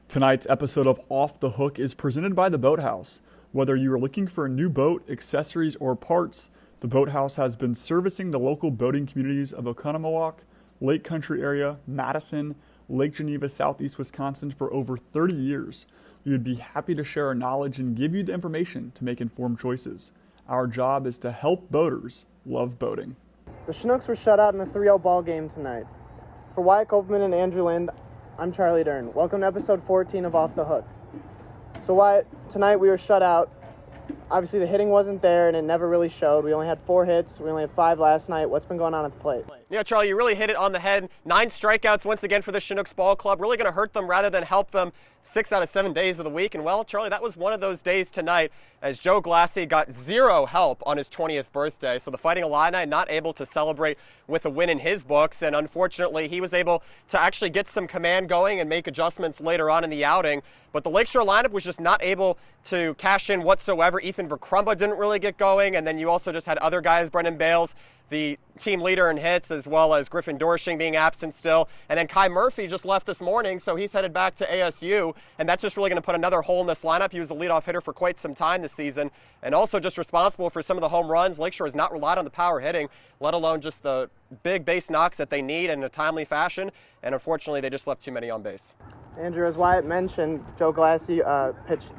Tonight's episode of Off the Hook is presented by the Boathouse. Whether you are looking for a new boat, accessories, or parts, the Boathouse has been servicing the local boating communities of Oconomowoc, Lake Country area, Madison, Lake Geneva, Southeast Wisconsin for over 30 years. We would be happy to share our knowledge and give you the information to make informed choices. Our job is to help boaters love boating. The Chinooks were shut out in a 3-0 ball game tonight. For Wyatt Kopelman and Andrew Lind, I'm Charlie Dern. Welcome to episode 14 of Off the Hook. So Wyatt, tonight we were shut out. Obviously the hitting wasn't there and it never really showed. We only had 4 hits. We only had 5 last night. What's been going on at the plate? Yeah, Charlie, you really hit it on the head. 9 strikeouts once again for the Chinooks ball club. Really going to hurt them rather than help them 6 out of 7 days of the week. And well, Charlie, that was one of those days tonight as Joe Glassy got 0 help on his 20th birthday. So the Fighting Illini not able to celebrate with a win in his books. And unfortunately, he was able to actually get some command going and make adjustments later on in the outing. But the Lakeshore lineup was just not able to cash in whatsoever. Ethan Verkrumba didn't really get going. And then you also just had other guys, Brendan Bales, the team leader in hits, as well as Griffin Dorshing being absent still. And then Kai Murphy just left this morning, so he's headed back to ASU. And that's just really going to put another hole in this lineup. He was the leadoff hitter for quite some time this season, and also just responsible for some of the home runs. Lakeshore has not relied on the power hitting, let alone just the big base knocks that they need in a timely fashion. And unfortunately, they just left too many on base. Andrew, as Wyatt mentioned, Joe Glassy pitched.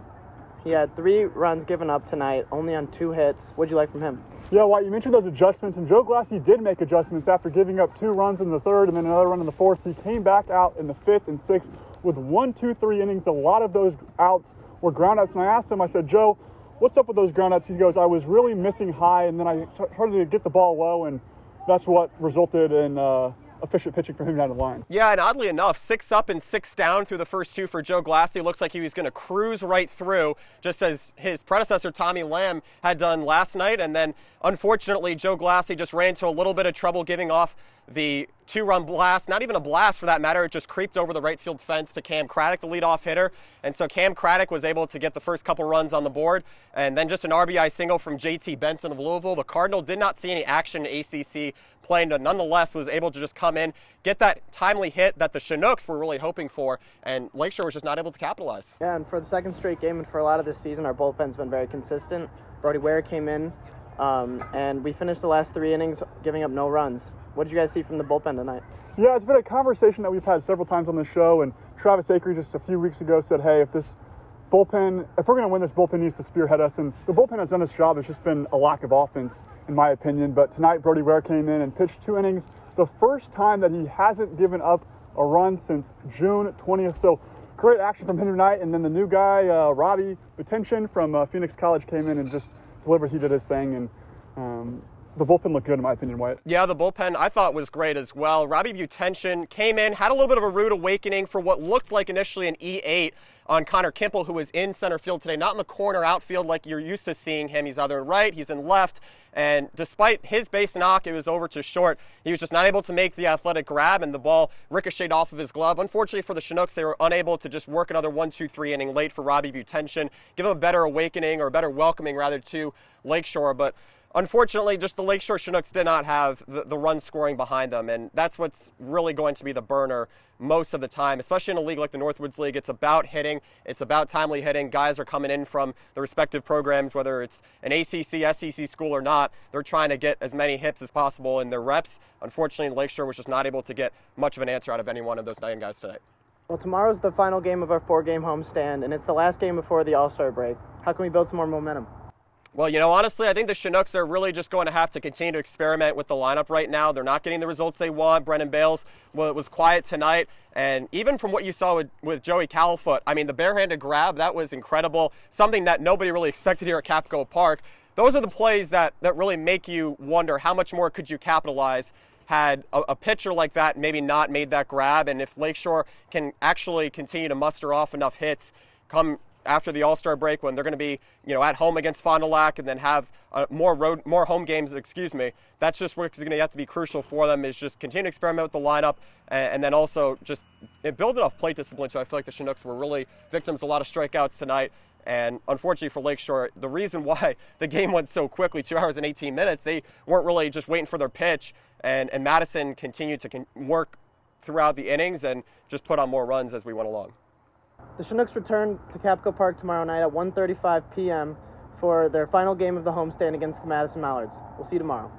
He had 3 runs given up tonight, only on 2 hits. What'd you like from him? Yeah, Wyatt, you mentioned those adjustments, and Joe Glassy did make adjustments after giving up 2 runs in the 3rd and then another run in the 4th. He came back out in the 5th and 6th with 1, 2, 3 innings. A lot of those outs were groundouts, and I asked him, I said, Joe, what's up with those groundouts? He goes, I was really missing high, and then I started to get the ball low, and that's what resulted in efficient pitching for him down the line. Yeah, and oddly enough, 6 up and 6 down through the first 2 for Joe Glassy. Looks like he was going to cruise right through, just as his predecessor, Tommy Lamb, had done last night. And then, unfortunately, Joe Glassy just ran into a little bit of trouble giving off the 2-run blast, not even a blast for that matter. It just creeped over the right field fence to Cam Craddock, the leadoff hitter. And so Cam Craddock was able to get the first couple runs on the board. And then just an RBI single from JT Benson of Louisville. The Cardinal did not see any action in ACC play, but nonetheless was able to just come in, get that timely hit that the Chinooks were really hoping for. And Lakeshore was just not able to capitalize. Yeah, and for the 2nd straight game and for a lot of this season, our bullpen's been very consistent. Brody Ware came in, and we finished the last 3 innings giving up no runs. What did you guys see from the bullpen tonight? Yeah, it's been a conversation that we've had several times on the show, and Travis Acree just a few weeks ago said, hey, if we're going to win, this bullpen needs to spearhead us, and the bullpen has done its job. It's just been a lack of offense, in my opinion. But tonight, Brody Ware came in and pitched 2 innings, the first time that he hasn't given up a run since June 20th. So great action from him tonight. And then the new guy, Robbie Butension from Phoenix College, came in and just delivered. He did his thing, and the bullpen looked good, in my opinion, Wyatt. Yeah, the bullpen I thought was great as well. Robbie Butension came in, had a little bit of a rude awakening for what looked like initially an E8 on Connor Kimple, who was in center field today, not in the corner outfield like you're used to seeing him. He's either in right, he's in left, and despite his base knock, it was over to short. He was just not able to make the athletic grab, and the ball ricocheted off of his glove. Unfortunately for the Chinooks, they were unable to just work another 1, 2, 3 inning late for Robbie Butension, give him a better awakening, or a better welcoming rather, to Lakeshore. But unfortunately, just the Lakeshore Chinooks did not have the run scoring behind them, and that's what's really going to be the burner most of the time, especially in a league like the Northwoods League. It's about hitting. It's about timely hitting. Guys are coming in from the respective programs, whether it's an ACC, SEC school or not. They're trying to get as many hits as possible in their reps. Unfortunately, Lakeshore was just not able to get much of an answer out of any one of those 9 guys tonight. Well, tomorrow's the final game of our 4-game homestand, and it's the last game before the All-Star break. How can we build some more momentum? Well, honestly, I think the Chinooks are really just going to have to continue to experiment with the lineup right now. They're not getting the results they want. Brendan Bales was quiet tonight. And even from what you saw with Joey Califoot, I mean, the barehanded grab, that was incredible. Something that nobody really expected here at Capco Park. Those are the plays that really make you wonder how much more could you capitalize had a pitcher like that maybe not made that grab. And if Lakeshore can actually continue to muster off enough hits come after the All-Star break, when they're going to be, at home against Fond du Lac and then have more home games, that's just what's going to have to be crucial for them, is just continue to experiment with the lineup and then also just build enough plate discipline. So I feel like the Chinooks were really victims of a lot of strikeouts tonight. And unfortunately for Lakeshore, the reason why the game went so quickly, 2 hours and 18 minutes, they weren't really just waiting for their pitch. And Madison continued to work throughout the innings and just put on more runs as we went along. The Chinooks return to Capco Park tomorrow night at 1:35 p.m. for their final game of the homestand against the Madison Mallards. We'll see you tomorrow.